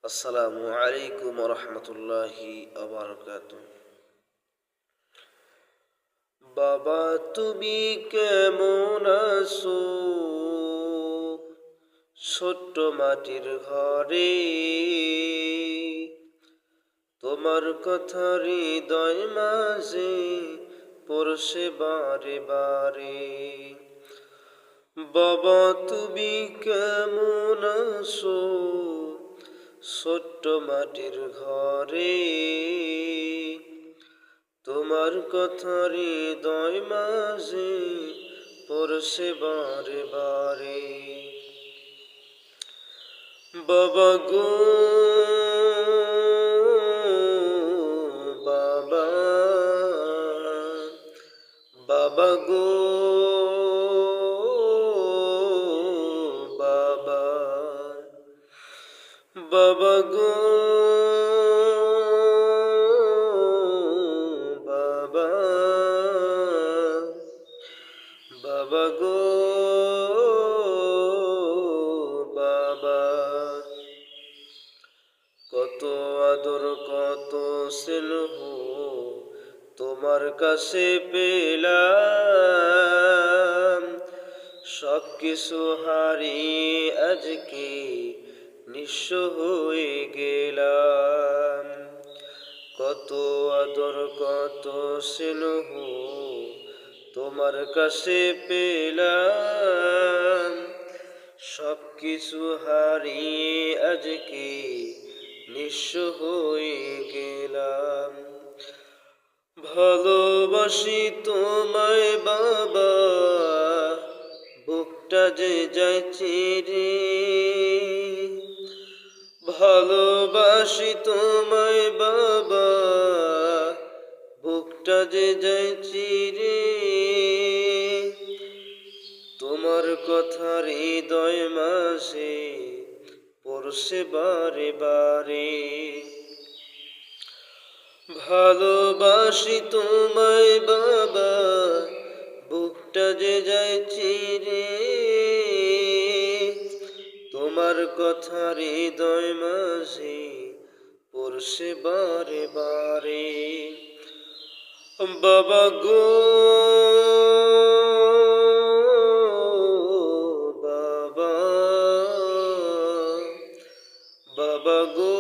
আসসালামু আলাইকুম রহমতুল্লাহি আবরকাতুহ। বাবা তুমি কেমন আছো? ছোট্ট মাটির ঘরে তোমার কথা হৃদয় মাঝে পড়ছে বারে বারে। বাবা তুমি কেমন আছো? ছোট্ট মাটির ঘরে তোমার কথা হৃদয় মাঝে পড়ছে বারে বারে। বাবা গো বাবা, বাবা গো বাবা, বাবা গো বাবা, বাবা গো বাবা। কত আদর কত স্নেহ তোমার কাছে পেলাম, সব কিছু হারিয়ে আজকে নিঃস্ব হয়ে গেলাম। কত আদর কত স্নেহ তোমার কাছে পেলাম, সব কিছু হারিয়ে আজকে নিঃস্ব হয়ে গেলাম। ভালোবাসি তোমায় বাবা, বুকটা যে যায় চিরে। ভালোবাসি তোমায় বাবা, বুকটা যে যায় চিরে। তোমার কথা হৃদয় মাঝে পড়ছে বারে বারে। ভালোবাসি তোমায় বাবা, বুকটা যে যায় চিরে। তোমার কথা হৃদয় মাঝে পড়ছে বারে বারে। বাবা গো বাবা, বাবা গো